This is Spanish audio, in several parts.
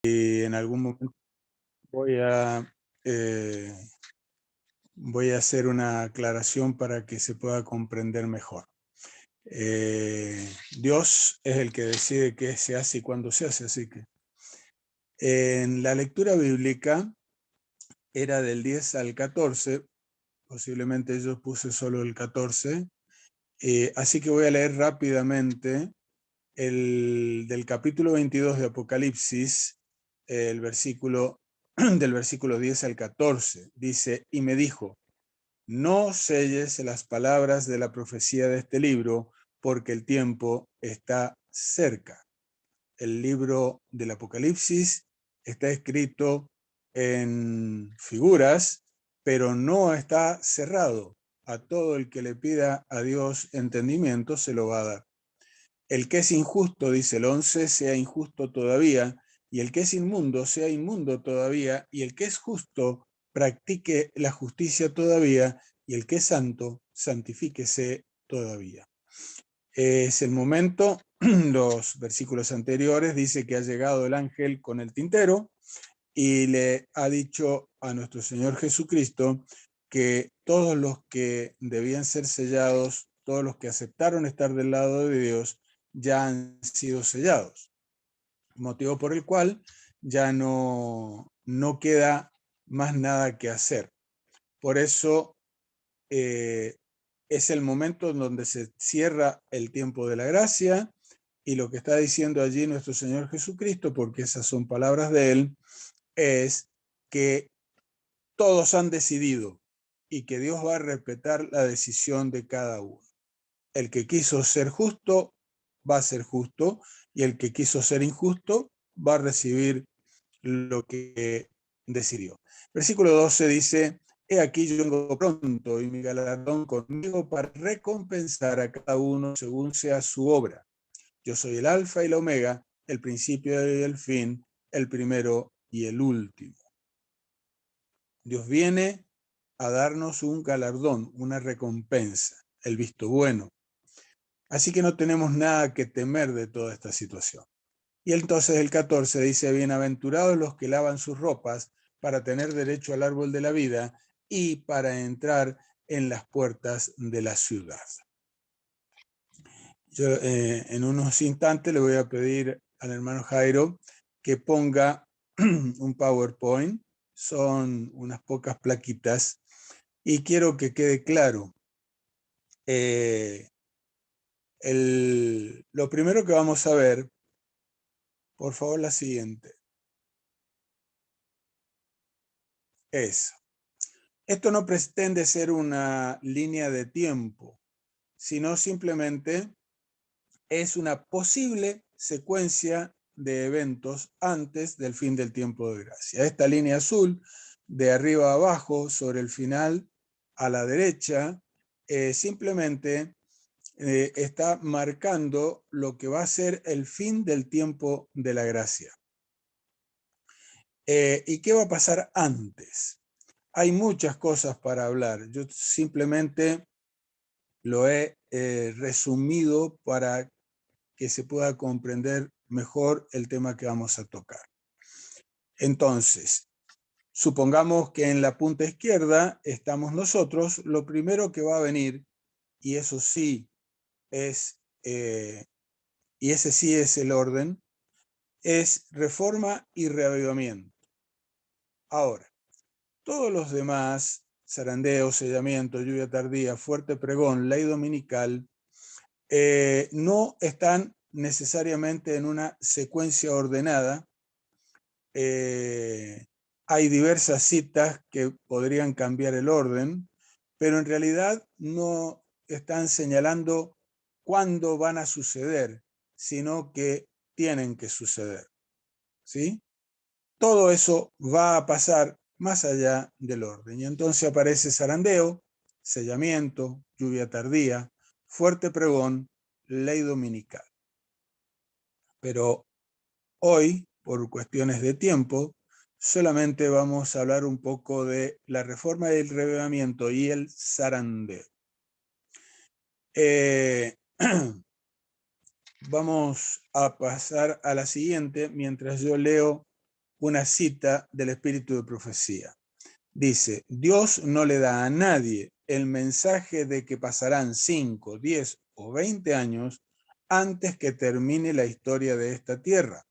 y en algún momento voy a, eh, voy a hacer una aclaración para que se pueda comprender mejor. Dios es el que decide qué se hace y cuándo se hace, así que en la lectura bíblica era del 10 al 14, posiblemente yo puse solo el 14, así que voy a leer rápidamente del capítulo 22 de Apocalipsis, el versículo del versículo 10 al 14. Dice, y me dijo, no selles las palabras de la profecía de este libro, porque el tiempo está cerca. El libro del Apocalipsis está escrito en figuras, pero no está cerrado. A todo el que le pida a Dios entendimiento se lo va a dar. El que es injusto, dice el 11, sea injusto todavía, y el que es inmundo, sea inmundo todavía, y el que es justo, practique la justicia todavía, y el que es santo, santifíquese todavía. Es el momento, los versículos anteriores dice que ha llegado el ángel con el tintero y le ha dicho a nuestro Señor Jesucristo que todos los que debían ser sellados, todos los que aceptaron estar del lado de Dios, ya han sido sellados, motivo por el cual ya no queda más nada que hacer. Por eso es el momento en donde se cierra el tiempo de la gracia, y lo que está diciendo allí nuestro Señor Jesucristo, porque esas son palabras de Él, es que todos han decidido y que Dios va a respetar la decisión de cada uno. El que quiso ser justo va a ser justo, y el que quiso ser injusto va a recibir lo que decidió. Versículo 12 dice, he aquí yo vengo pronto y mi galardón conmigo para recompensar a cada uno según sea su obra. Yo soy el alfa y la omega, el principio y el fin, el primero y el último. Dios viene a darnos un galardón, una recompensa, el visto bueno. Así que no tenemos nada que temer de toda esta situación. Y entonces el 14 dice, bienaventurados los que lavan sus ropas para tener derecho al árbol de la vida y para entrar en las puertas de la ciudad. Yo en unos instantes le voy a pedir al hermano Jairo que ponga un PowerPoint, son unas pocas plaquitas, y quiero que quede claro. Lo primero que vamos a ver, por favor, la siguiente, es, esto no pretende ser una línea de tiempo, sino simplemente es una posible secuencia de eventos antes del fin del tiempo de gracia. Esta línea azul, de arriba a abajo, sobre el final, a la derecha, simplemente está marcando lo que va a ser el fin del tiempo de la gracia. ¿Y qué va a pasar antes? Hay muchas cosas para hablar. Yo simplemente lo he resumido para que se pueda comprender mejor el tema que vamos a tocar. Entonces, supongamos que en la punta izquierda estamos nosotros. Lo primero que va a venir, y eso sí es, y ese sí es el orden, es reforma y reavivamiento. Ahora, todos los demás, zarandeo, sellamiento, lluvia tardía, fuerte pregón, ley dominical, no están necesariamente en una secuencia ordenada. Hay diversas citas que podrían cambiar el orden, pero en realidad no están señalando cuándo van a suceder, sino que tienen que suceder, ¿sí? Todo eso va a pasar más allá del orden. Y entonces aparece zarandeo, sellamiento, lluvia tardía, fuerte pregón, ley dominical. Pero hoy, por cuestiones de tiempo, solamente vamos a hablar un poco de la reforma del reavivamiento y el zarandeo. Vamos a pasar a la siguiente mientras yo leo una cita del espíritu de profecía. Dice, Dios no le da a nadie el mensaje de que pasarán 5, 10 o 20 años antes que termine la historia de esta tierra.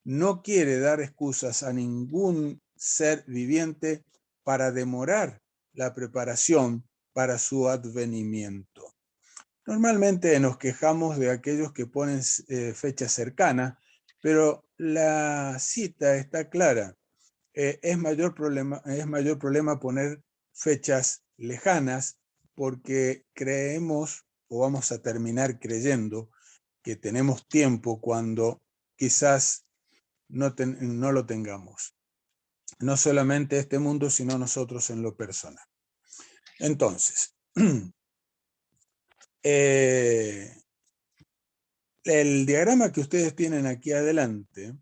No quiere dar excusas a ningún ser viviente para demorar la preparación para su advenimiento. Normalmente nos quejamos de aquellos que ponen fechas cercanas, pero la cita está clara. Es mayor problema poner fechas lejanas porque creemos o vamos a terminar creyendo que tenemos tiempo cuando quizás no lo tengamos. No solamente este mundo, sino nosotros en lo personal. Entonces, el diagrama que ustedes tienen aquí adelante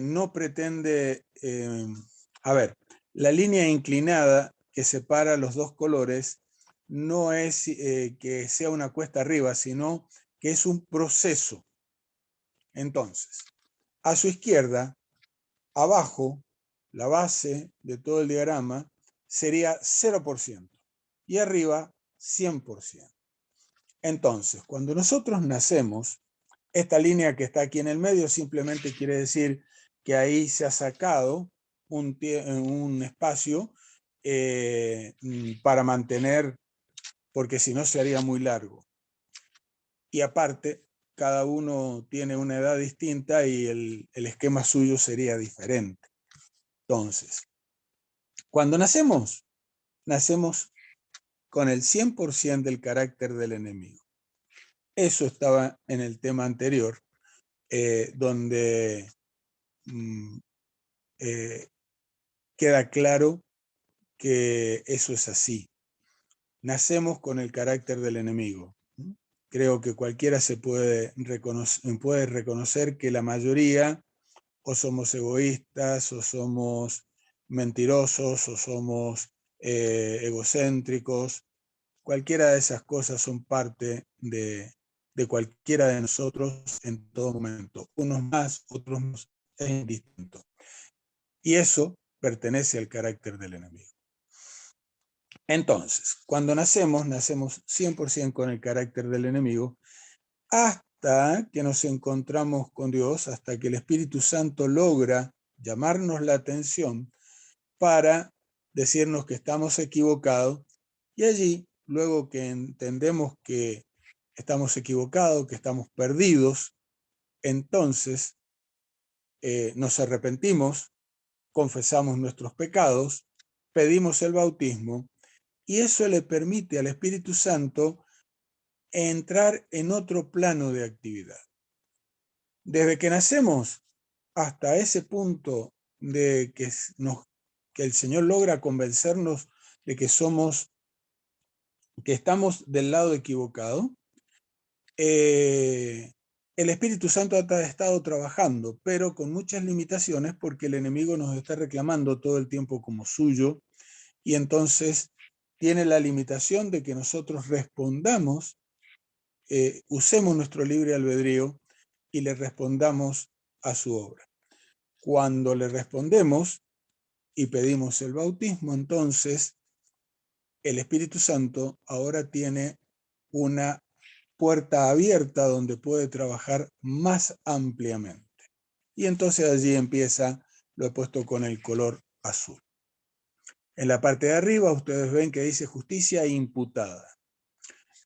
no pretende, a ver, la línea inclinada que separa los dos colores no es que sea una cuesta arriba, sino que es un proceso. Entonces, a su izquierda, abajo, la base de todo el diagrama sería 0% y arriba 100%. Entonces, cuando nosotros nacemos, esta línea que está aquí en el medio simplemente quiere decir que ahí se ha sacado un espacio para mantener, porque si no se haría muy largo. Y aparte, cada uno tiene una edad distinta y el esquema suyo sería diferente. Entonces, cuando nacemos con el 100% del carácter del enemigo. Eso estaba en el tema anterior, donde queda claro que eso es así. Nacemos con el carácter del enemigo. Creo que cualquiera puede reconocer que la mayoría o somos egoístas, o somos mentirosos, o somos egocéntricos. Cualquiera de esas cosas son parte de cualquiera de nosotros en todo momento. Unos más, otros menos, es indistinto. Y eso pertenece al carácter del enemigo. Entonces, cuando nacemos 100% con el carácter del enemigo, hasta que nos encontramos con Dios, hasta que el Espíritu Santo logra llamarnos la atención para decirnos que estamos equivocados, y allí, luego que entendemos que estamos equivocados, que estamos perdidos, entonces nos arrepentimos, confesamos nuestros pecados, pedimos el bautismo, y eso le permite al Espíritu Santo entrar en otro plano de actividad. Desde que nacemos hasta ese punto de que el Señor logra convencernos de que estamos del lado equivocado, el Espíritu Santo ha estado trabajando, pero con muchas limitaciones porque el enemigo nos está reclamando todo el tiempo como suyo, y entonces tiene la limitación de que nosotros respondamos, usemos nuestro libre albedrío y le respondamos a su obra. Cuando le respondemos y pedimos el bautismo, entonces el Espíritu Santo ahora tiene una puerta abierta donde puede trabajar más ampliamente. Y entonces allí empieza, lo he puesto con el color azul. En la parte de arriba ustedes ven que dice justicia imputada.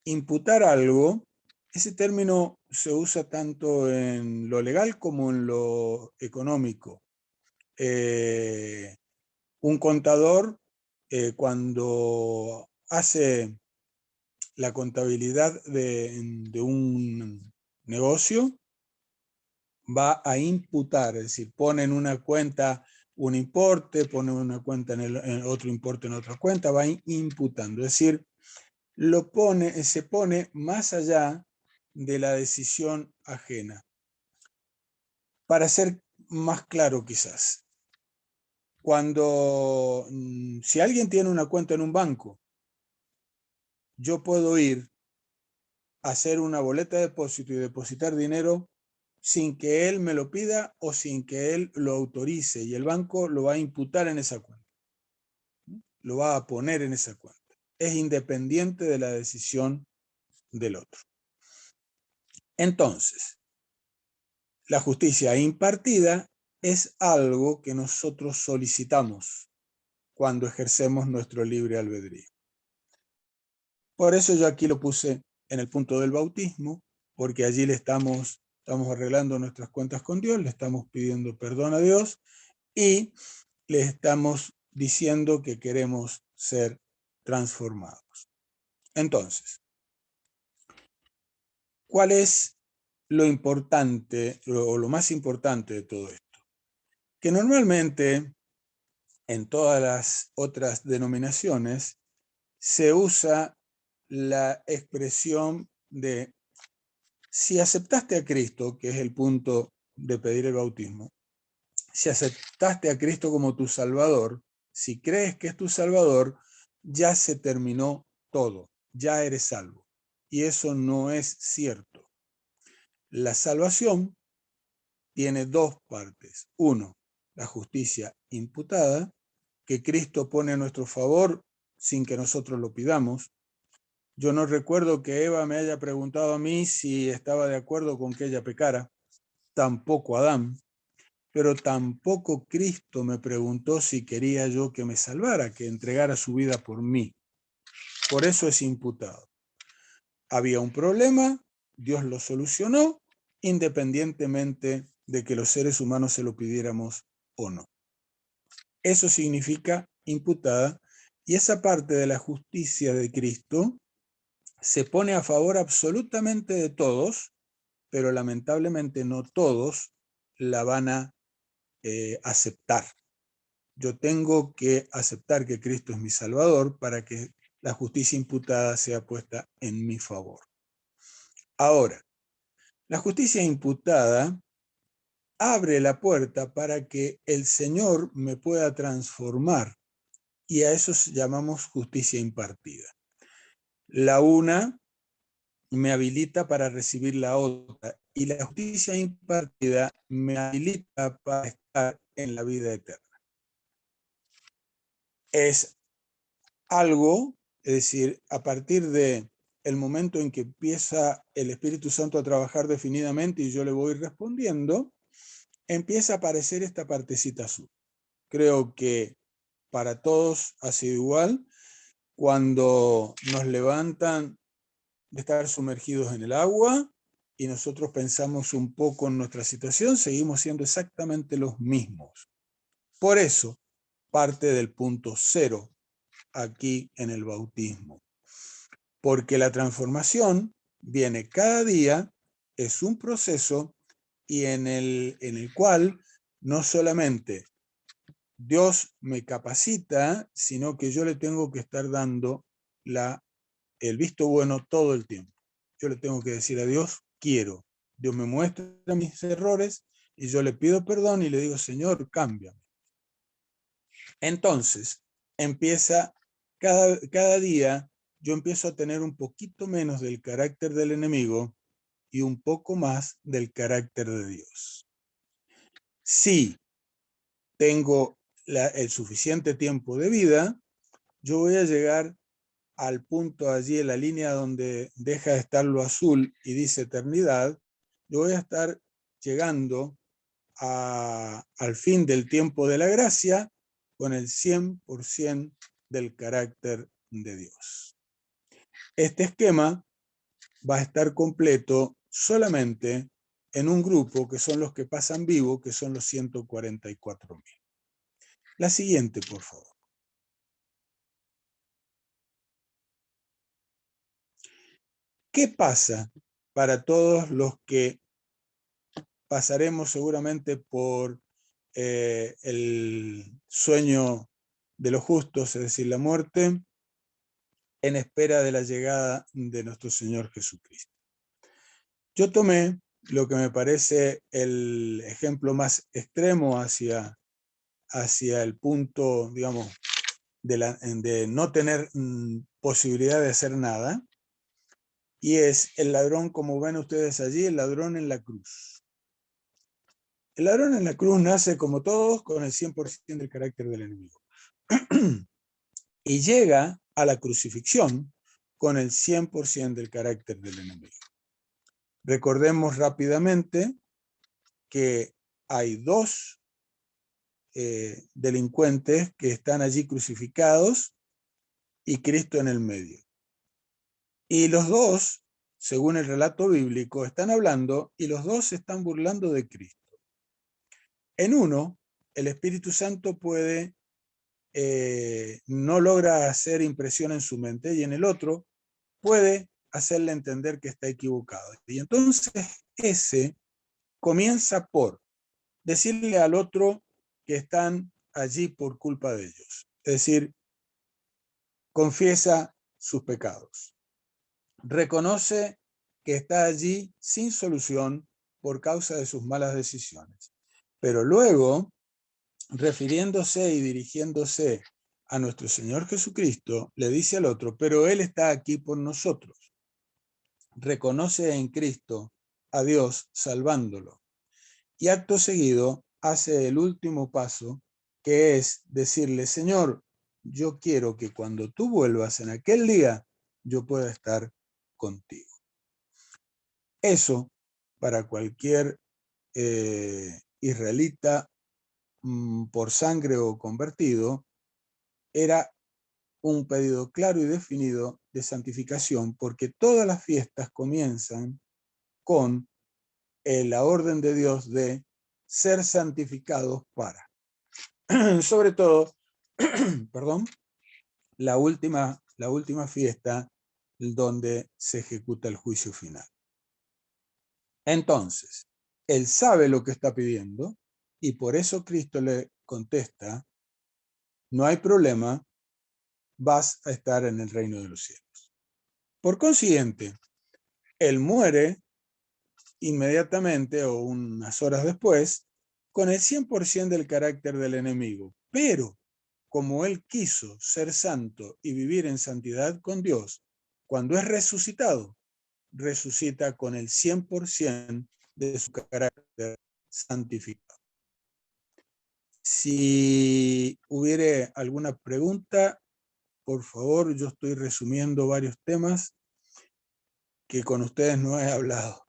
Imputar algo, ese término se usa tanto en lo legal como en lo económico. Un contador, cuando hace la contabilidad de un negocio, va a imputar, es decir, pone en una cuenta un importe, pone una cuenta en otro importe en otra cuenta, va imputando, es decir, se pone más allá de la decisión ajena. Para ser más claro quizás, si alguien tiene una cuenta en un banco, yo puedo ir a hacer una boleta de depósito y depositar dinero sin que él me lo pida o sin que él lo autorice, y el banco lo va a imputar en esa cuenta, lo va a poner en esa cuenta. Es independiente de la decisión del otro. Entonces, la justicia impartida es algo que nosotros solicitamos cuando ejercemos nuestro libre albedrío. Por eso yo aquí lo puse en el punto del bautismo, porque allí le estamos arreglando nuestras cuentas con Dios, le estamos pidiendo perdón a Dios y le estamos diciendo que queremos ser transformados. Entonces, ¿cuál es lo importante o lo más importante de todo esto? Que normalmente en todas las otras denominaciones se usa la expresión de si aceptaste a Cristo, que es el punto de pedir el bautismo, si aceptaste a Cristo como tu Salvador, si crees que es tu Salvador, ya se terminó todo, ya eres salvo. Y eso no es cierto. La salvación tiene dos partes. Uno, la justicia imputada, que Cristo pone a nuestro favor sin que nosotros lo pidamos. Yo no recuerdo que Eva me haya preguntado a mí si estaba de acuerdo con que ella pecara, tampoco Adán, pero tampoco Cristo me preguntó si quería yo que me salvara, que entregara su vida por mí. Por eso es imputado. Había un problema, Dios lo solucionó, independientemente de que los seres humanos se lo pidiéramos o no. Eso significa imputada, y esa parte de la justicia de Cristo se pone a favor absolutamente de todos, pero lamentablemente no todos la van a aceptar. Yo tengo que aceptar que Cristo es mi Salvador para que la justicia imputada sea puesta en mi favor. Ahora, la justicia imputada abre la puerta para que el Señor me pueda transformar, y a eso llamamos justicia impartida. La una me habilita para recibir la otra, y la justicia impartida me habilita para estar en la vida eterna. Es algo, es decir, a partir de el momento en que empieza el Espíritu Santo a trabajar definidamente y yo le voy respondiendo, empieza a aparecer esta partecita azul. Creo que para todos ha sido igual. Cuando nos levantan de estar sumergidos en el agua y nosotros pensamos un poco en nuestra situación, seguimos siendo exactamente los mismos. Por eso, parte del punto cero aquí en el bautismo. Porque la transformación viene cada día, es un proceso y en el cual no solamente Dios me capacita, sino que yo le tengo que estar dando el visto bueno todo el tiempo. Yo le tengo que decir a Dios, quiero. Dios me muestra mis errores y yo le pido perdón y le digo, Señor, cámbiame. Entonces, empieza cada día, yo empiezo a tener un poquito menos del carácter del enemigo y un poco más del carácter de Dios. Si tengo el suficiente tiempo de vida, yo voy a llegar al punto allí en la línea donde deja de estar lo azul y dice eternidad. Yo voy a estar llegando al fin del tiempo de la gracia con el 100% del carácter de Dios. Este esquema va a estar completo solamente en un grupo que son los que pasan vivo, que son los 144.000. La siguiente, por favor. ¿Qué pasa para todos los que pasaremos seguramente por el sueño de los justos, es decir, la muerte, en espera de la llegada de nuestro Señor Jesucristo? Yo tomé lo que me parece el ejemplo más extremo hacia el punto, digamos, de no tener posibilidad de hacer nada, y es el ladrón, como ven ustedes allí, el ladrón en la cruz. El ladrón en la cruz nace, como todos, con el 100% del carácter del enemigo. Y llega a la crucifixión con el 100% del carácter del enemigo. Recordemos rápidamente que hay dos delincuentes que están allí crucificados y Cristo en el medio. Y los dos, según el relato bíblico, están hablando y los dos se están burlando de Cristo. En uno, el Espíritu Santo no logra hacer impresión en su mente, y en el otro puede hacerle entender que está equivocado. Y entonces ese comienza por decirle al otro que están allí por culpa de ellos. Es decir, confiesa sus pecados. Reconoce que está allí sin solución por causa de sus malas decisiones. Pero luego, refiriéndose y dirigiéndose a nuestro Señor Jesucristo, le dice al otro, pero Él está aquí por nosotros. Reconoce en Cristo a Dios salvándolo. Y acto seguido hace el último paso, que es decirle, Señor, yo quiero que cuando tú vuelvas en aquel día, yo pueda estar contigo. Eso, para cualquier israelita por sangre o convertido, era un pedido claro y definido de santificación, porque todas las fiestas comienzan con la orden de Dios de ser santificados para. Sobre todo, perdón, la última fiesta donde se ejecuta el juicio final. Entonces, él sabe lo que está pidiendo y por eso Cristo le contesta, no hay problema, vas a estar en el reino de los cielos. Por consiguiente, él muere inmediatamente o unas horas después con el 100% del carácter del enemigo, pero como él quiso ser santo y vivir en santidad con Dios, cuando es resucitado, resucita con el 100% de su carácter santificado. Si hubiere alguna pregunta, por favor, yo estoy resumiendo varios temas que con ustedes no he hablado.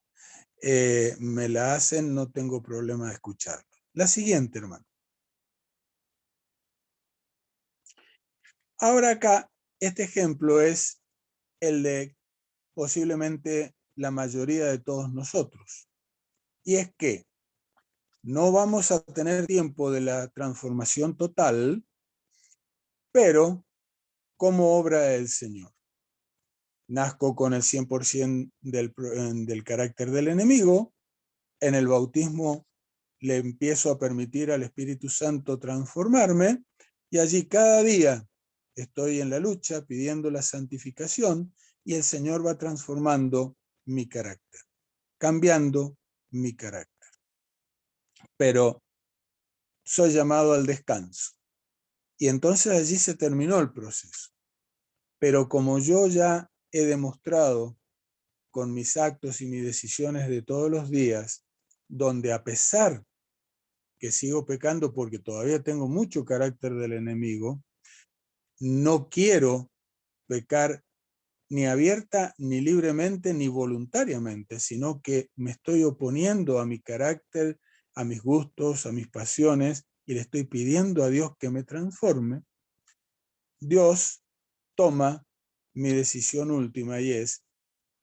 Me la hacen, no tengo problema de escucharla. La siguiente, hermano. Ahora acá, este ejemplo es el de posiblemente la mayoría de todos nosotros. Y es que no vamos a tener tiempo de la transformación total, pero como obra del Señor. Nazco con el 100% del carácter del enemigo. En el bautismo le empiezo a permitir al Espíritu Santo transformarme y allí cada día estoy en la lucha pidiendo la santificación y el Señor va transformando mi carácter, cambiando mi carácter. Pero soy llamado al descanso y entonces allí se terminó el proceso. Pero como yo ya he demostrado con mis actos y mis decisiones de todos los días, donde a pesar que sigo pecando porque todavía tengo mucho carácter del enemigo, no quiero pecar ni abierta, ni libremente, ni voluntariamente, sino que me estoy oponiendo a mi carácter, a mis gustos, a mis pasiones, y le estoy pidiendo a Dios que me transforme. Dios toma mi decisión última y es,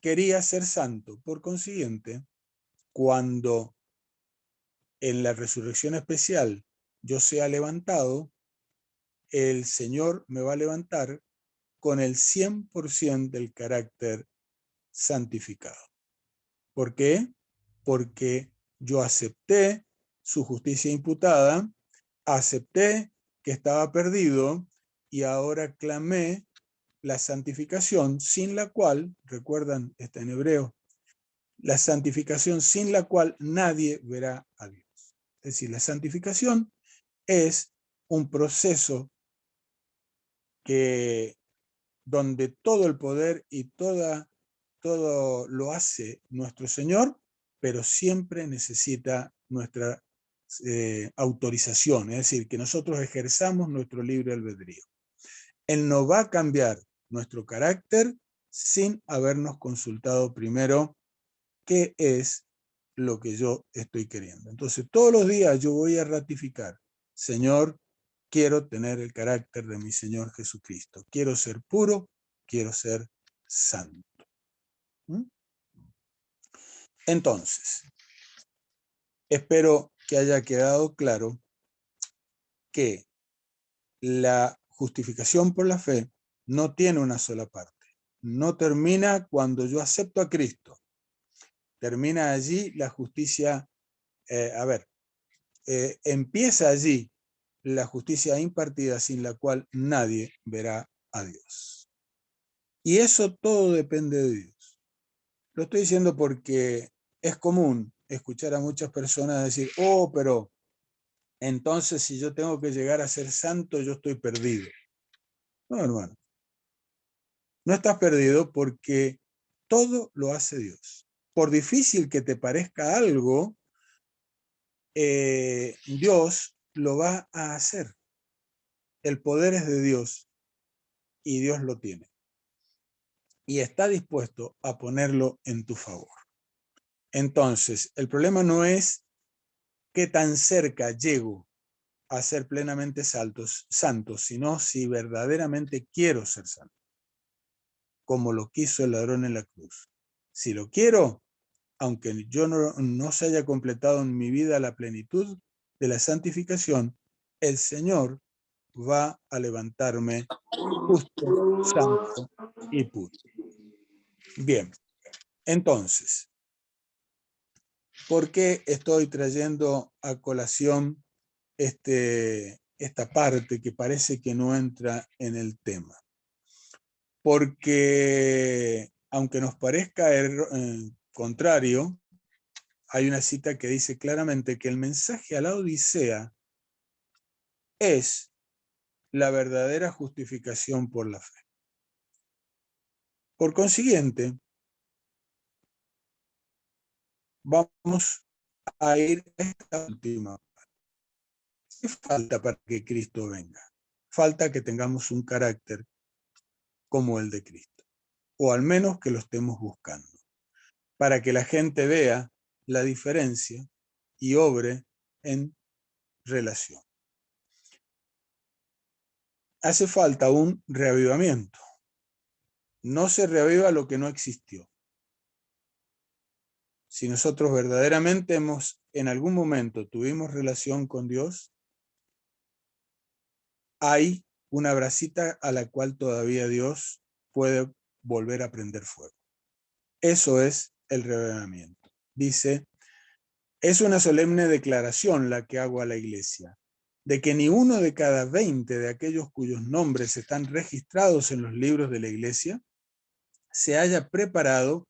quería ser santo. Por consiguiente, cuando en la resurrección especial yo sea levantado, el Señor me va a levantar con el 100% del carácter santificado. ¿Por qué? Porque yo acepté su justicia imputada, acepté que estaba perdido y ahora clamé la santificación sin la cual, recuerdan, está en hebreo, la santificación sin la cual nadie verá a Dios. Es decir, la santificación es un proceso donde todo el poder y todo lo hace nuestro Señor, pero siempre necesita nuestra autorización, es decir, que nosotros ejerzamos nuestro libre albedrío. Él no va a cambiar nuestro carácter sin habernos consultado primero qué es lo que yo estoy queriendo. Entonces, todos los días yo voy a ratificar, Señor, quiero tener el carácter de mi Señor Jesucristo. Quiero ser puro, quiero ser santo. ¿Mm? Entonces, espero que haya quedado claro que la justificación por la fe no tiene una sola parte. No termina cuando yo acepto a Cristo. Termina allí la justicia, empieza allí la justicia impartida sin la cual nadie verá a Dios. Y eso todo depende de Dios. Lo estoy diciendo porque es común escuchar a muchas personas decir, oh, pero entonces si yo tengo que llegar a ser santo, yo estoy perdido. No, hermano. No estás perdido porque todo lo hace Dios. Por difícil que te parezca algo, Dios lo va a hacer. El poder es de Dios y Dios lo tiene. Y está dispuesto a ponerlo en tu favor. Entonces, el problema no es qué tan cerca llego a ser plenamente santo, sino si verdaderamente quiero ser santo, como lo quiso el ladrón en la cruz. Si lo quiero, aunque yo no se haya completado en mi vida la plenitud de la santificación, el Señor va a levantarme justo, santo y puro. Bien, entonces, ¿por qué estoy trayendo a colación esta parte que parece que no entra en el tema? Porque, aunque nos parezca contrario, hay una cita que dice claramente que el mensaje a la Odisea es la verdadera justificación por la fe. Por consiguiente, vamos a ir a esta última. ¿Qué falta para que Cristo venga? Falta que tengamos un carácter como el de Cristo, o al menos que lo estemos buscando, para que la gente vea la diferencia y obre en relación. Hace falta un reavivamiento. No se reaviva lo que no existió. Si nosotros verdaderamente en algún momento tuvimos relación con Dios, hay una brasita a la cual todavía Dios puede volver a prender fuego. Eso es el reavivamiento. Dice, es una solemne declaración la que hago a la iglesia, de que ni uno de cada 20 de aquellos cuyos nombres están registrados en los libros de la iglesia se haya preparado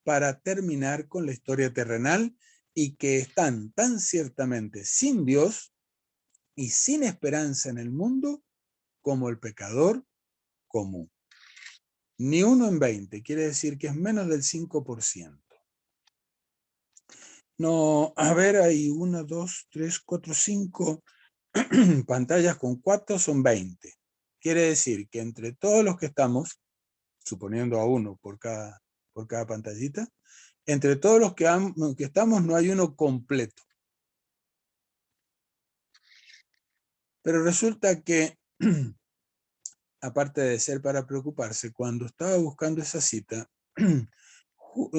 para terminar con la historia terrenal y que están tan ciertamente sin Dios y sin esperanza en el mundo como el pecador común. Ni uno en 20, quiere decir que es menos del 5%. No, a ver, hay 1, 2, 3, 4, 5 pantallas con 4 son 20. Quiere decir que entre todos los que estamos, suponiendo a uno por cada pantallita, entre todos los que estamos no hay uno completo. Pero resulta que, aparte de ser para preocuparse, cuando estaba buscando esa cita,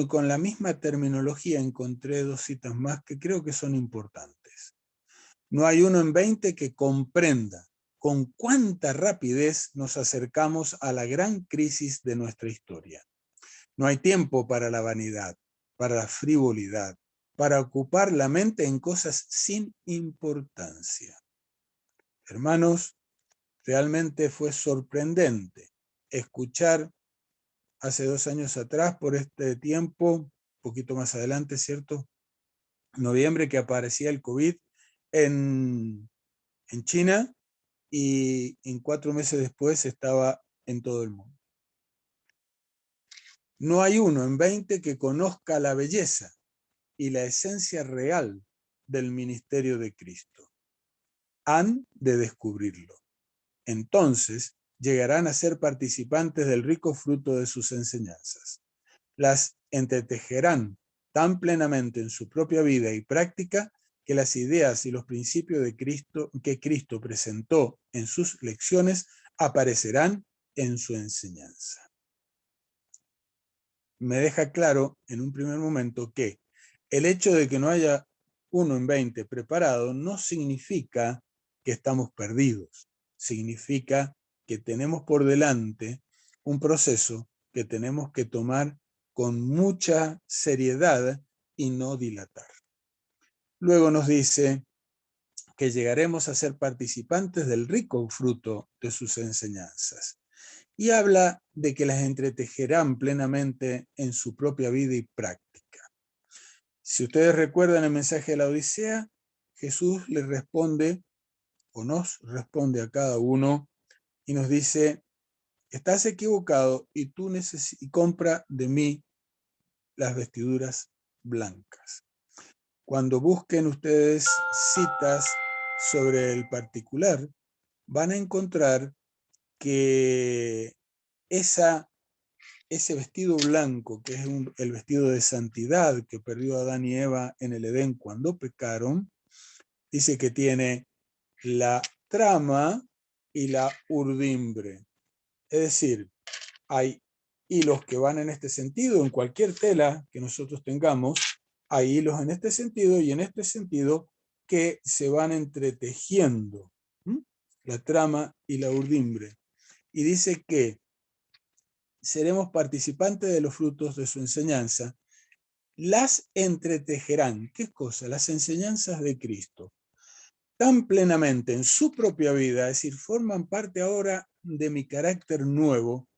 con la misma terminología encontré 2 citas más que creo que son importantes. No hay uno en 20 que comprenda con cuánta rapidez nos acercamos a la gran crisis de nuestra historia. No hay tiempo para la vanidad, para la frivolidad, para ocupar la mente en cosas sin importancia. Hermanos, realmente fue sorprendente escuchar hace 2 años atrás, por este tiempo, un poquito más adelante, ¿cierto? Noviembre, que aparecía el COVID en China y en 4 meses después estaba en todo el mundo. No hay uno en 20 que conozca la belleza y la esencia real del ministerio de Cristo. Han de descubrirlo. Entonces llegarán a ser participantes del rico fruto de sus enseñanzas. Las entretejerán tan plenamente en su propia vida y práctica que las ideas y los principios de Cristo que Cristo presentó en sus lecciones aparecerán en su enseñanza. Me deja claro en un primer momento que el hecho de que no haya 1 en 20 preparado no significa que estamos perdidos. Significa que tenemos por delante un proceso que tenemos que tomar con mucha seriedad y no dilatar. Luego nos dice que llegaremos a ser participantes del rico fruto de sus enseñanzas. Y habla de que las entretejerán plenamente en su propia vida y práctica. Si ustedes recuerdan el mensaje de la Odisea, Jesús le responde, o nos responde a cada uno, y nos dice, estás equivocado y tú compra de mí las vestiduras blancas. Cuando busquen ustedes citas sobre el particular, van a encontrar que ese vestido blanco, que es el vestido de santidad que perdió Adán y Eva en el Edén cuando pecaron, dice que tiene la trama y la urdimbre. Es decir, hay hilos que van en este sentido, en cualquier tela que nosotros tengamos, hay hilos en este sentido y en este sentido que se van entretejiendo, la trama y la urdimbre. Y dice que seremos participantes de los frutos de su enseñanza, las entretejerán. ¿Qué cosa? Las enseñanzas de Cristo. Tan plenamente en su propia vida, es decir, forman parte ahora de mi carácter nuevo,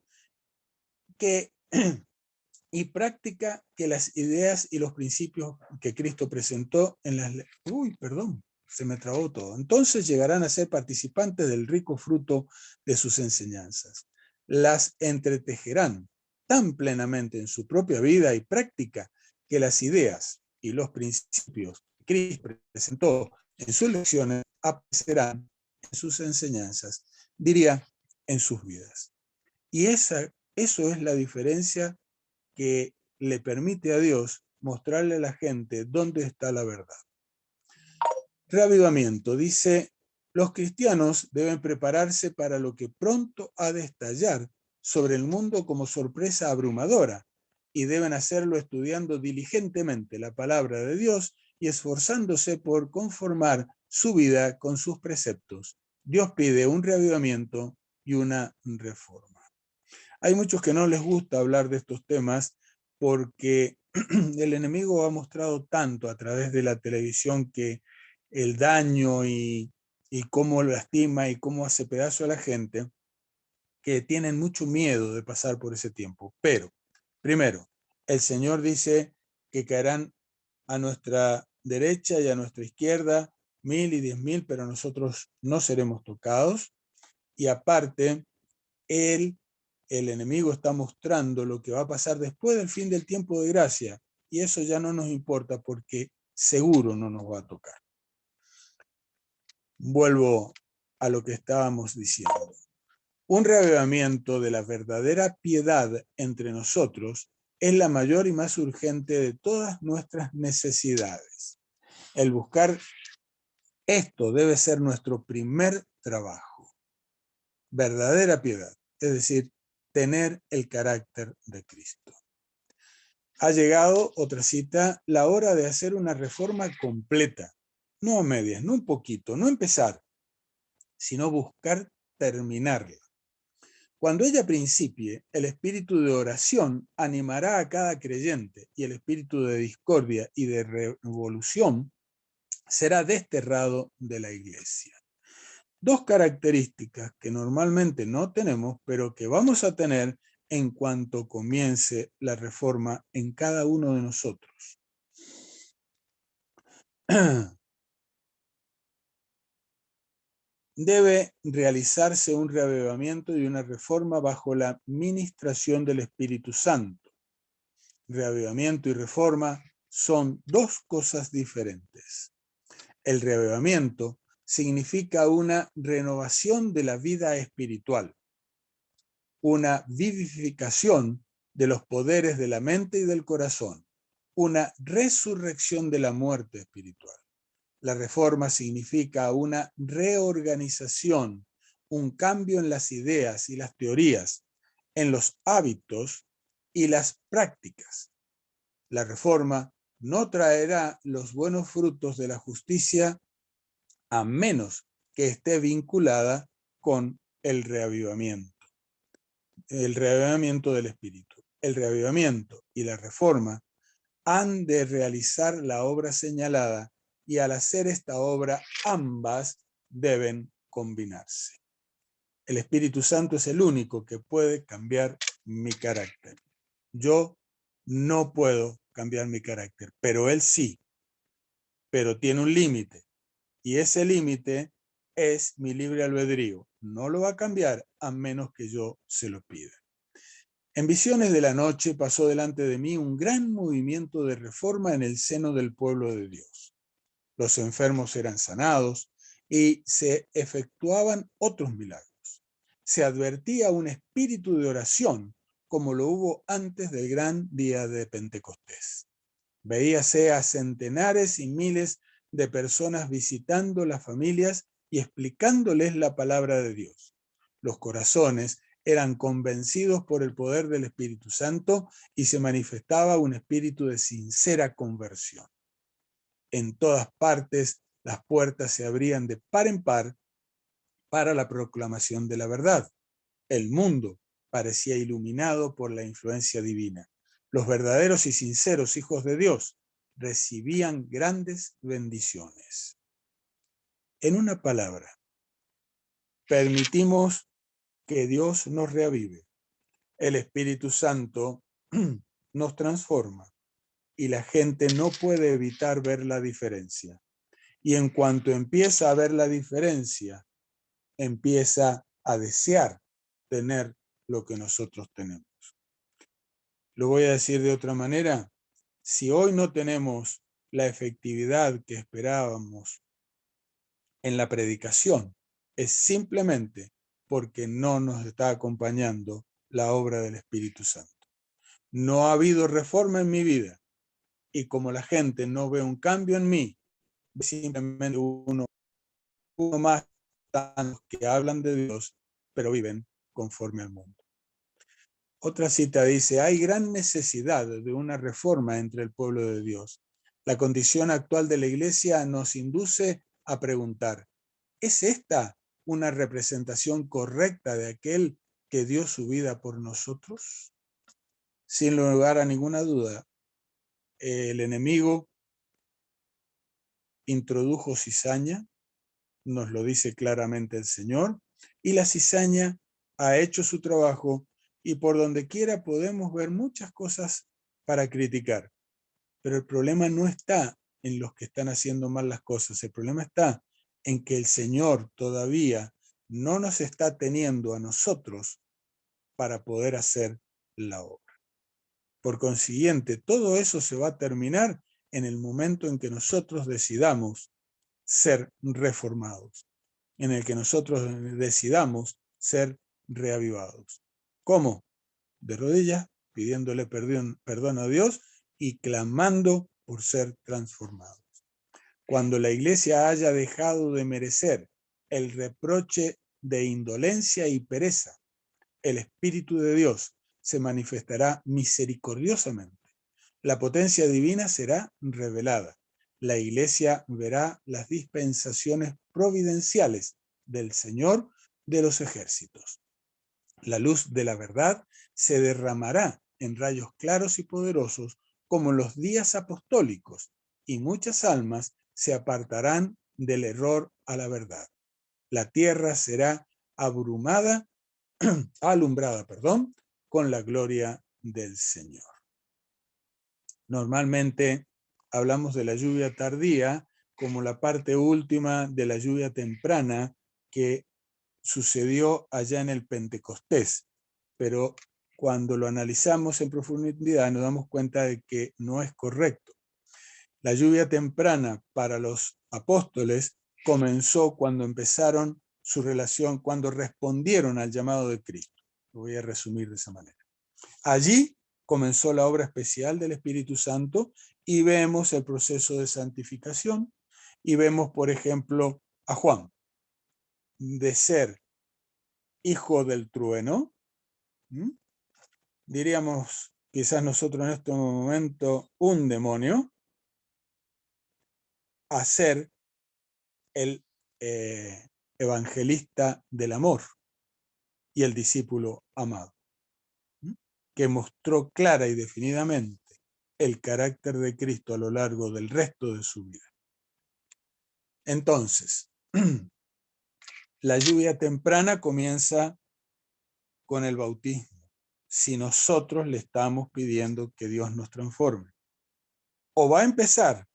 que y práctica que las ideas y los principios que Cristo presentó en las... se me trabó todo. Entonces llegarán a ser participantes del rico fruto de sus enseñanzas. Las entretejerán tan plenamente en su propia vida y práctica que las ideas y los principios que Cristo presentó en sus lecciones aparecerán en sus enseñanzas, diría, en sus vidas. Y eso es la diferencia que le permite a Dios mostrarle a la gente dónde está la verdad. Reavivamiento. Dice, los cristianos deben prepararse para lo que pronto ha de estallar sobre el mundo como sorpresa abrumadora, y deben hacerlo estudiando diligentemente la palabra de Dios y esforzándose por conformar su vida con sus preceptos. Dios pide un reavivamiento y una reforma. Hay muchos que no les gusta hablar de estos temas porque el enemigo ha mostrado tanto a través de la televisión que el daño y cómo lastima y cómo hace pedazo a la gente, que tienen mucho miedo de pasar por ese tiempo. Pero, primero, el Señor dice que caerán a nuestra derecha y a nuestra izquierda 1000 y 10.000, pero nosotros no seremos tocados. Y aparte, el enemigo está mostrando lo que va a pasar después del fin del tiempo de gracia, y eso ya no nos importa porque seguro no nos va a tocar. Vuelvo a lo que estábamos diciendo. Un reavivamiento de la verdadera piedad entre nosotros es la mayor y más urgente de todas nuestras necesidades. El buscar esto debe ser nuestro primer trabajo. Verdadera piedad, es decir, tener el carácter de Cristo. Ha llegado, otra cita, la hora de hacer una reforma completa, no a medias, no un poquito, no empezar, sino buscar terminarla. Cuando ella principie, el espíritu de oración animará a cada creyente y el espíritu de discordia y de revolución será desterrado de la iglesia. Dos características que normalmente no tenemos, pero que vamos a tener en cuanto comience la reforma en cada uno de nosotros. Debe realizarse un reavivamiento y una reforma bajo la ministración del Espíritu Santo. Reavivamiento y reforma son dos cosas diferentes. El reavivamiento significa una renovación de la vida espiritual, una vivificación de los poderes de la mente y del corazón, una resurrección de la muerte espiritual. La reforma significa una reorganización, un cambio en las ideas y las teorías, en los hábitos y las prácticas. La reforma no traerá los buenos frutos de la justicia a menos que esté vinculada con el reavivamiento del espíritu. El reavivamiento y la reforma han de realizar la obra señalada y al hacer esta obra ambas deben combinarse. El Espíritu Santo es el único que puede cambiar mi carácter. Yo no puedo cambiar mi carácter, pero Él sí, pero tiene un límite y ese límite es mi libre albedrío. No lo va a cambiar a menos que yo se lo pida. En visiones de la noche pasó delante de mí un gran movimiento de reforma en el seno del pueblo de Dios. Los enfermos eran sanados y se efectuaban otros milagros. Se advertía un espíritu de oración como lo hubo antes del gran día de Pentecostés. Veíase a centenares y miles de personas visitando las familias y explicándoles la palabra de Dios. Los corazones eran convencidos por el poder del Espíritu Santo y se manifestaba un espíritu de sincera conversión. En todas partes las puertas se abrían de par en par para la proclamación de la verdad. El mundo parecía iluminado por la influencia divina. Los verdaderos y sinceros hijos de Dios recibían grandes bendiciones. En una palabra, permitimos que Dios nos reavive. El Espíritu Santo nos transforma y la gente no puede evitar ver la diferencia. Y en cuanto empieza a ver la diferencia, empieza a desear tener lo que nosotros tenemos. Lo voy a decir de otra manera. Si hoy no tenemos la efectividad que esperábamos en la predicación, es simplemente porque no nos está acompañando la obra del Espíritu Santo. No ha habido reforma en mi vida y como la gente no ve un cambio en mí, simplemente uno más que hablan de Dios, pero viven conforme al mundo. Otra cita dice, hay gran necesidad de una reforma entre el pueblo de Dios. La condición actual de la iglesia nos induce a preguntar, ¿es esta una representación correcta de aquel que dio su vida por nosotros? Sin lugar a ninguna duda, el enemigo introdujo cizaña, nos lo dice claramente el Señor, y la cizaña ha hecho su trabajo y por donde quiera podemos ver muchas cosas para criticar. Pero el problema no está en los que están haciendo mal las cosas, el problema está en que el Señor todavía no nos está teniendo a nosotros para poder hacer la obra. Por consiguiente, todo eso se va a terminar en el momento en que nosotros decidamos ser reformados, en el que nosotros decidamos ser reavivados. ¿Cómo? De rodillas, pidiéndole perdón a Dios y clamando por ser transformados. Cuando la iglesia haya dejado de merecer el reproche de indolencia y pereza, el Espíritu de Dios se manifestará misericordiosamente. La potencia divina será revelada. La iglesia verá las dispensaciones providenciales del Señor de los ejércitos. La luz de la verdad se derramará en rayos claros y poderosos como en los días apostólicos, y muchas almas se apartarán del error a la verdad. La tierra será alumbrada, con la gloria del Señor. Normalmente hablamos de la lluvia tardía como la parte última de la lluvia temprana que sucedió allá en el Pentecostés, pero cuando lo analizamos en profundidad nos damos cuenta de que no es correcto. La lluvia temprana para los apóstoles comenzó cuando empezaron su relación, cuando respondieron al llamado de Cristo. Lo voy a resumir de esa manera. Allí comenzó la obra especial del Espíritu Santo y vemos el proceso de santificación y vemos, por ejemplo, a Juan, de ser hijo del trueno, diríamos quizás nosotros en este momento un demonio, a ser el evangelista del amor y el discípulo amado, que mostró clara y definidamente el carácter de Cristo a lo largo del resto de su vida. Entonces, la lluvia temprana comienza con el bautismo, si nosotros le estamos pidiendo que Dios nos transforme. O va a empezar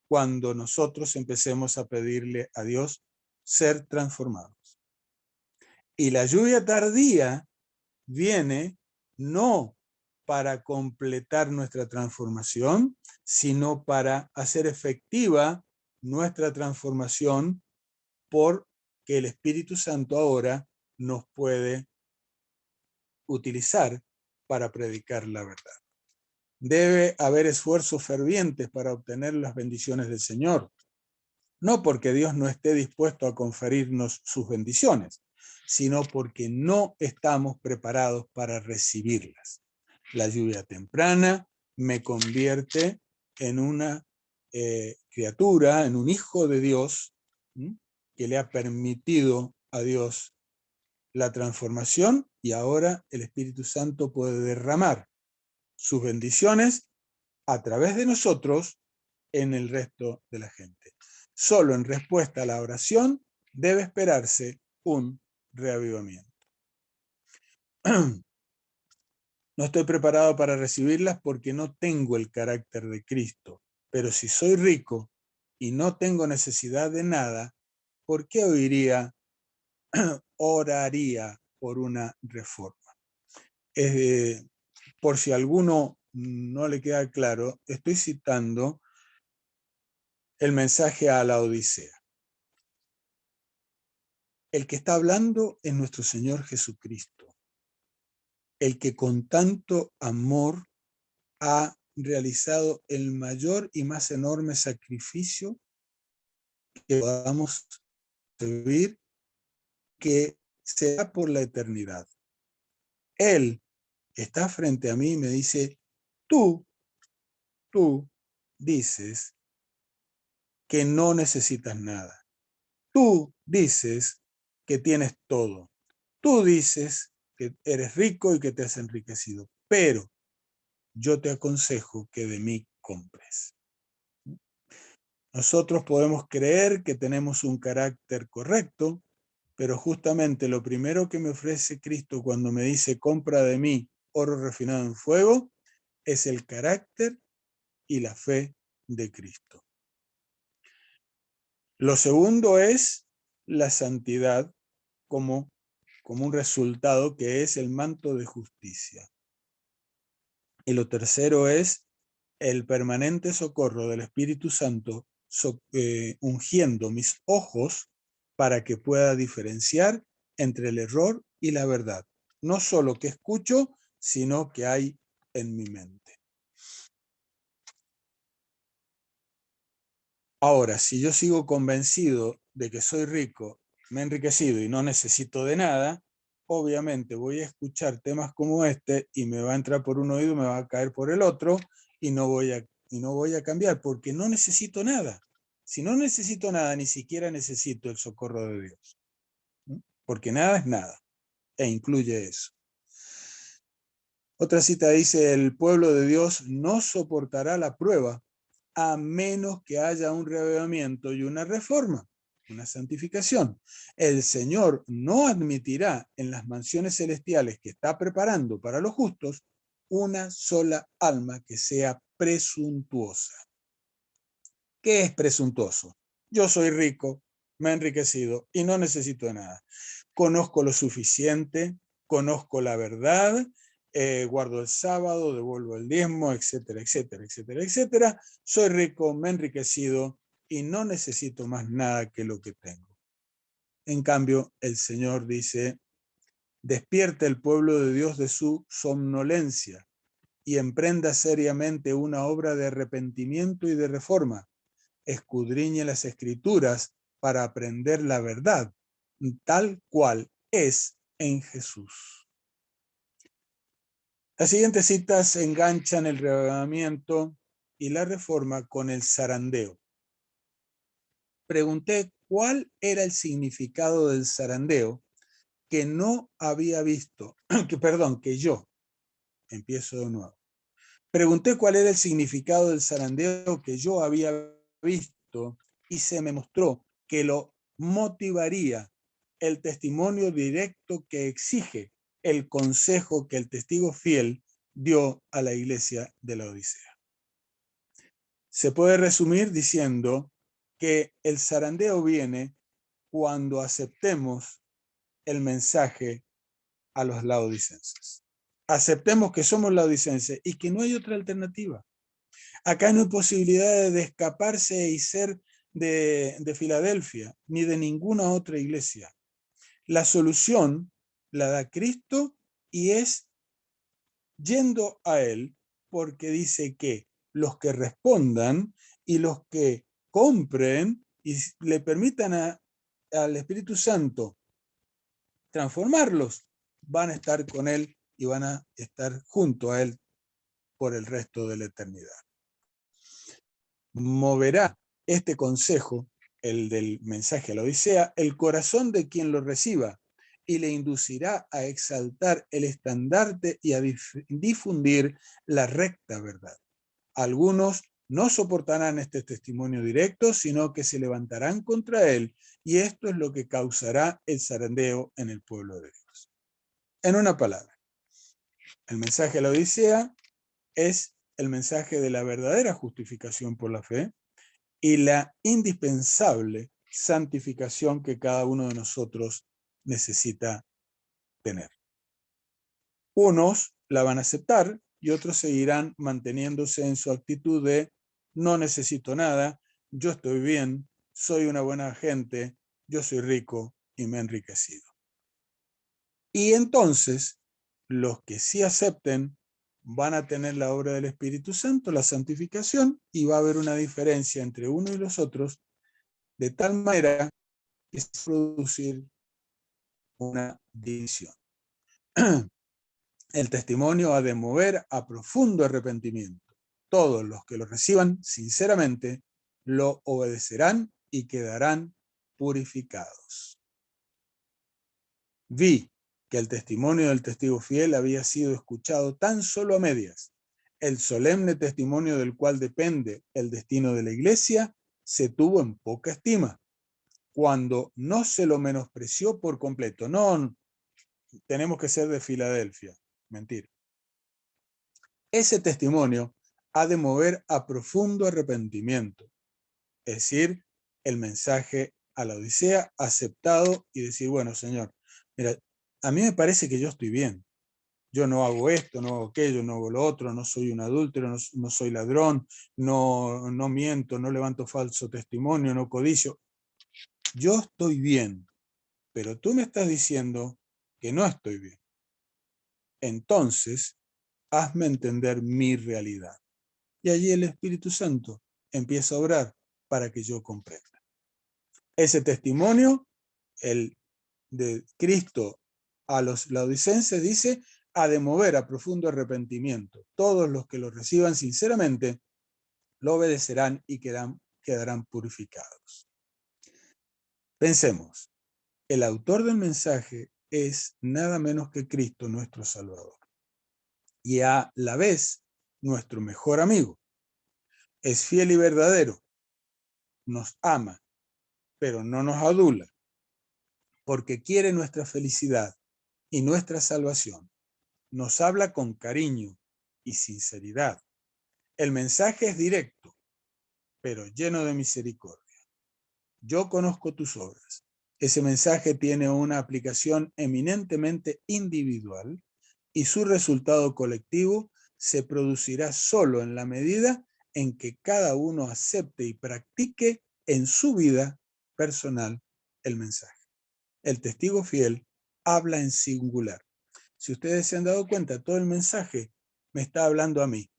cuando nosotros empecemos a pedirle a Dios ser transformados. Y la lluvia tardía viene no para completar nuestra transformación, sino para hacer efectiva nuestra transformación, porque el Espíritu Santo ahora nos puede utilizar para predicar la verdad. Debe haber esfuerzos fervientes para obtener las bendiciones del Señor, no porque Dios no esté dispuesto a conferirnos sus bendiciones, sino porque no estamos preparados para recibirlas. La lluvia temprana me convierte en una criatura, en un hijo de Dios, que le ha permitido a Dios la transformación, y ahora el Espíritu Santo puede derramar sus bendiciones a través de nosotros en el resto de la gente. Solo en respuesta a la oración debe esperarse un reavivamiento. No estoy preparado para recibirlas porque no tengo el carácter de Cristo, pero si soy rico y no tengo necesidad de nada, ¿por qué oraría por una reforma? Por si a alguno no le queda claro, estoy citando el mensaje a la Odisea. El que está hablando es nuestro Señor Jesucristo, el que con tanto amor ha realizado el mayor y más enorme sacrificio que podamos servir, que sea por la eternidad. Él está frente a mí y me dice, tú dices que no necesitas nada. Tú dices que tienes todo. Tú dices que eres rico y que te has enriquecido, pero yo te aconsejo que de mí compres. Nosotros podemos creer que tenemos un carácter correcto, pero justamente lo primero que me ofrece Cristo cuando me dice compra de mí oro refinado en fuego es el carácter y la fe de Cristo. Lo segundo es la santidad como un resultado, que es el manto de justicia. Y lo tercero es el permanente socorro del Espíritu Santo ungiendo mis ojos para que pueda diferenciar entre el error y la verdad. No solo que escucho, sino que hay en mi mente. Ahora, si yo sigo convencido de que soy rico, me he enriquecido y no necesito de nada, obviamente voy a escuchar temas como este y me va a entrar por un oído, me va a caer por el otro y no voy a cambiar porque no necesito nada. Si no necesito nada, ni siquiera necesito el socorro de Dios. Porque nada es nada e incluye eso. Otra cita dice, el pueblo de Dios no soportará la prueba a menos que haya un reavivamiento y una reforma, una santificación. El Señor no admitirá en las mansiones celestiales que está preparando para los justos una sola alma que sea presuntuosa. ¿Qué es presuntuoso? Yo soy rico, me he enriquecido y no necesito nada. Conozco lo suficiente, conozco la verdad guardo el sábado, devuelvo el diezmo, etcétera, etcétera, etcétera, etcétera. Soy rico, me he enriquecido y no necesito más nada que lo que tengo. En cambio, el Señor dice, despierta el pueblo de Dios de su somnolencia y emprenda seriamente una obra de arrepentimiento y de reforma. Escudriñe las Escrituras para aprender la verdad, tal cual es en Jesús. Las siguientes citas enganchan el reavivamiento y la reforma con el zarandeo. Pregunté cuál era el significado del zarandeo que no había visto, que yo, empiezo de nuevo. Pregunté cuál era el significado del zarandeo que yo había visto y se me mostró que lo motivaría el testimonio directo que exige el consejo que el testigo fiel dio a la iglesia de la Odisea. Se puede resumir diciendo que el zarandeo viene cuando aceptemos el mensaje a los laodicenses. Aceptemos que somos laodicenses y que no hay otra alternativa. Acá no hay posibilidad de escaparse y ser de Filadelfia, ni de ninguna otra iglesia. La solución la da Cristo y es yendo a Él, porque dice que los que respondan y los que compren y le permitan al Espíritu Santo transformarlos, van a estar con Él y van a estar junto a Él por el resto de la eternidad. Moverá este consejo, el del mensaje a la Odisea, el corazón de quien lo reciba y le inducirá a exaltar el estandarte y a difundir la recta verdad. Algunos no soportarán este testimonio directo, sino que se levantarán contra él, y esto es lo que causará el zarandeo en el pueblo de Dios. En una palabra, el mensaje a la Odisea es el mensaje de la verdadera justificación por la fe y la indispensable santificación que cada uno de nosotros necesita tener. Unos la van a aceptar y otros seguirán manteniéndose en su actitud de no necesito nada, yo estoy bien, soy una buena gente, yo soy rico y me he enriquecido. Y entonces, los que sí acepten van a tener la obra del Espíritu Santo, la santificación, y va a haber una diferencia entre uno y los otros, de tal manera que se va a producir una división. El testimonio ha de mover a profundo arrepentimiento. Todos los que lo reciban sinceramente lo obedecerán y quedarán purificados. Vi que el testimonio del testigo fiel había sido escuchado tan solo a medias. El solemne testimonio del cual depende el destino de la iglesia se tuvo en poca estima, cuando no se lo menospreció por completo. No, tenemos que ser de Filadelfia. Mentira. Ese testimonio ha de mover a profundo arrepentimiento, es decir, el mensaje a la Odisea aceptado y decir, bueno, Señor, mira, a mí me parece que yo estoy bien. Yo no hago esto, no hago aquello, no hago lo otro, no soy un adúltero, no soy ladrón, no miento, no levanto falso testimonio, no codicio. Yo estoy bien, pero tú me estás diciendo que no estoy bien. Entonces, hazme entender mi realidad. Y allí el Espíritu Santo empieza a obrar para que yo comprenda. Ese testimonio, el de Cristo a los laodicenses, dice, ha de mover a profundo arrepentimiento. Todos los que lo reciban sinceramente lo obedecerán y quedarán purificados. Pensemos, el autor del mensaje es nada menos que Cristo, nuestro Salvador, y a la vez nuestro mejor amigo. Es fiel y verdadero, nos ama, pero no nos adula, porque quiere nuestra felicidad y nuestra salvación. Nos habla con cariño y sinceridad. El mensaje es directo, pero lleno de misericordia. Yo conozco tus obras. Ese mensaje tiene una aplicación eminentemente individual y su resultado colectivo se producirá solo en la medida en que cada uno acepte y practique en su vida personal el mensaje. El testigo fiel habla en singular. Si ustedes se han dado cuenta, todo el mensaje me está hablando a mí.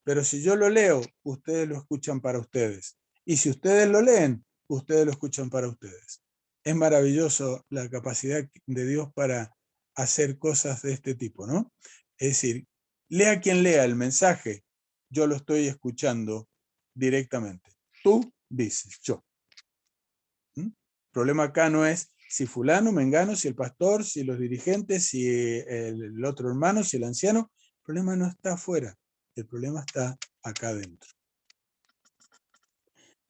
Pero si yo lo leo, ustedes lo escuchan para ustedes. Y si ustedes lo leen, ustedes lo escuchan para ustedes. Es maravilloso la capacidad de Dios para hacer cosas de este tipo, ¿no? Es decir, lea quien lea el mensaje, yo lo estoy escuchando directamente. Tú dices, yo. El problema acá no es si fulano, mengano, si el pastor, si los dirigentes, si el otro hermano, si el anciano. El problema no está afuera, el problema está acá adentro.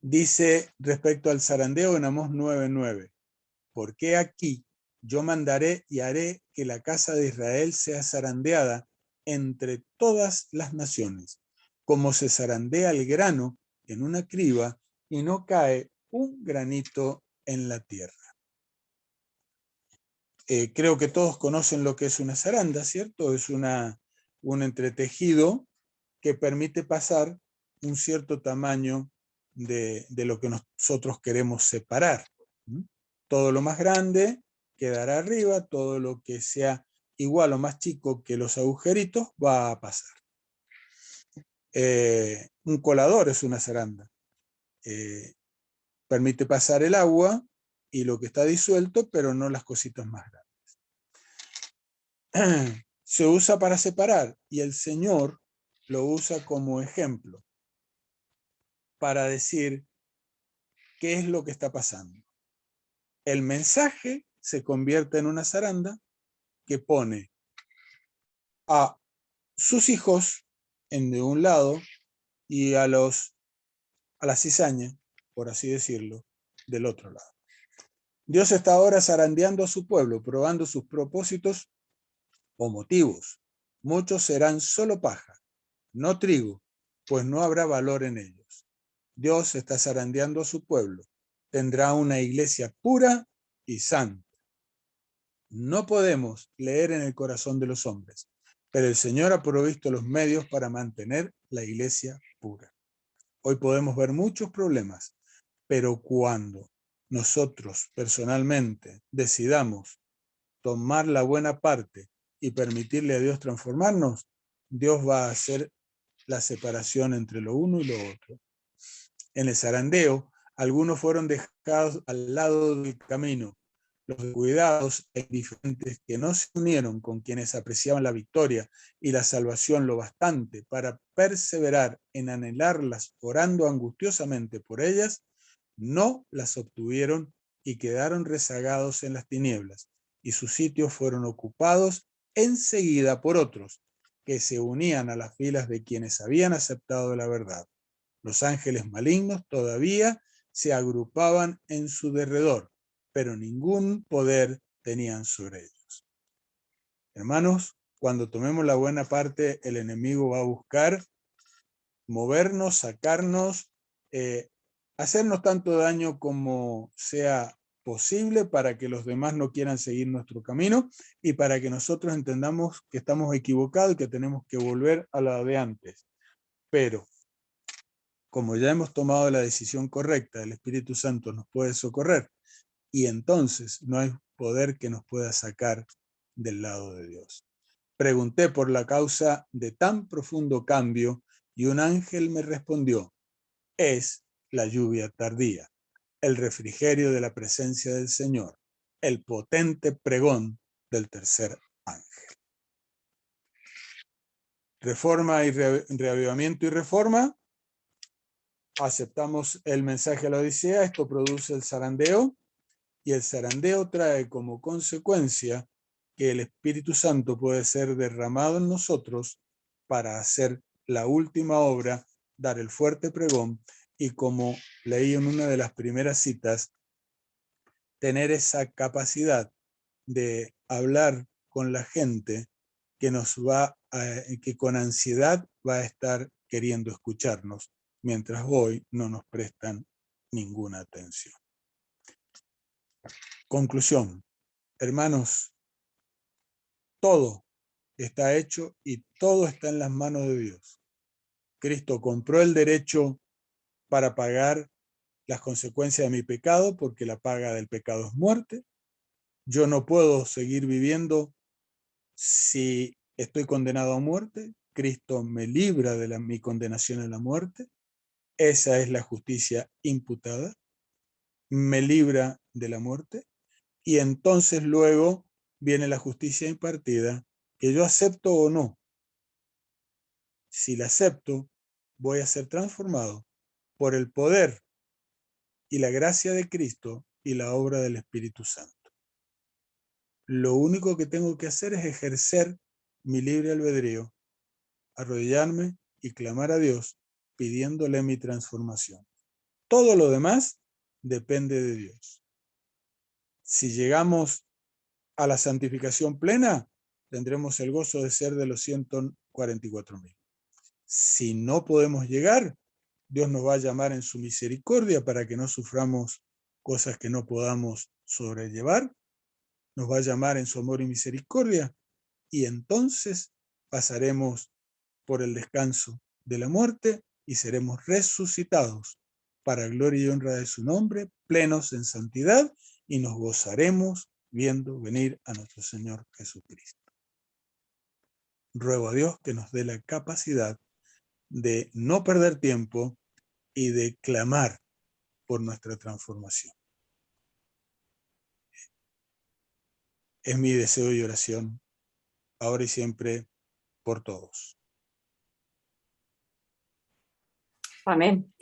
Dice respecto al zarandeo en Amós 9:9, porque aquí yo mandaré y haré que la casa de Israel sea zarandeada entre todas las naciones, como se zarandea el grano en una criba y no cae un granito en la tierra. Creo que todos conocen lo que es una zaranda, ¿cierto? Es un entretejido que permite pasar un cierto tamaño de lo que nosotros queremos separar. Todo lo más grande quedará arriba, todo lo que sea igual o más chico que los agujeritos va a pasar. Un colador es una zaranda. Permite pasar el agua y lo que está disuelto, pero no las cositas más grandes. Se usa para separar y el Señor lo usa como ejemplo para decir qué es lo que está pasando. El mensaje se convierte en una zaranda que pone a sus hijos en de un lado y a la cizaña, por así decirlo, del otro lado. Dios está ahora zarandeando a su pueblo, probando sus propósitos o motivos. Muchos serán solo paja, no trigo, pues no habrá valor en ellos. Dios está zarandeando a su pueblo. Tendrá una iglesia pura y santa. No podemos leer en el corazón de los hombres, pero el Señor ha provisto los medios para mantener la iglesia pura. Hoy podemos ver muchos problemas, pero cuando nosotros personalmente decidamos tomar la buena parte y permitirle a Dios transformarnos, Dios va a hacer la separación entre lo uno y lo otro. En el zarandeo, algunos fueron dejados al lado del camino. Los cuidados e indiferentes que no se unieron con quienes apreciaban la victoria y la salvación lo bastante para perseverar en anhelarlas orando angustiosamente por ellas, no las obtuvieron y quedaron rezagados en las tinieblas, y sus sitios fueron ocupados enseguida por otros que se unían a las filas de quienes habían aceptado la verdad. Los ángeles malignos todavía se agrupaban en su derredor, pero ningún poder tenían sobre ellos. Hermanos, cuando tomemos la buena parte, el enemigo va a buscar movernos, sacarnos, hacernos tanto daño como sea posible para que los demás no quieran seguir nuestro camino y para que nosotros entendamos que estamos equivocados y que tenemos que volver a la de antes. Pero como ya hemos tomado la decisión correcta, el Espíritu Santo nos puede socorrer y entonces no hay poder que nos pueda sacar del lado de Dios. Pregunté por la causa de tan profundo cambio y un ángel me respondió, es la lluvia tardía, el refrigerio de la presencia del Señor, el potente pregón del tercer ángel. Reforma y reavivamiento y reforma. Aceptamos el mensaje a la Odisea, esto produce el zarandeo, y el zarandeo trae como consecuencia que el Espíritu Santo puede ser derramado en nosotros para hacer la última obra, dar el fuerte pregón, y como leí en una de las primeras citas, tener esa capacidad de hablar con la gente que que con ansiedad va a estar queriendo escucharnos, mientras hoy no nos prestan ninguna atención. Conclusión, hermanos, todo está hecho y todo está en las manos de Dios. Cristo compró el derecho para pagar las consecuencias de mi pecado, porque la paga del pecado es muerte. Yo no puedo seguir viviendo si estoy condenado a muerte. Cristo me libra de mi condenación a la muerte. Esa es la justicia imputada. Me libra de la muerte. Y entonces luego viene la justicia impartida, que yo acepto o no. Si la acepto, voy a ser transformado por el poder y la gracia de Cristo y la obra del Espíritu Santo. Lo único que tengo que hacer es ejercer mi libre albedrío, arrodillarme y clamar a Dios pidiéndole mi transformación. Todo lo demás depende de Dios. Si llegamos a la santificación plena, tendremos el gozo de ser de los 144.000. Si no podemos llegar, Dios nos va a llamar en su misericordia para que no suframos cosas que no podamos sobrellevar. Nos va a llamar en su amor y misericordia, y entonces pasaremos por el descanso de la muerte y seremos resucitados para gloria y honra de su nombre, plenos en santidad, y nos gozaremos viendo venir a nuestro Señor Jesucristo. Ruego a Dios que nos dé la capacidad de no perder tiempo y de clamar por nuestra transformación. Es mi deseo y oración, ahora y siempre, por todos. Amén.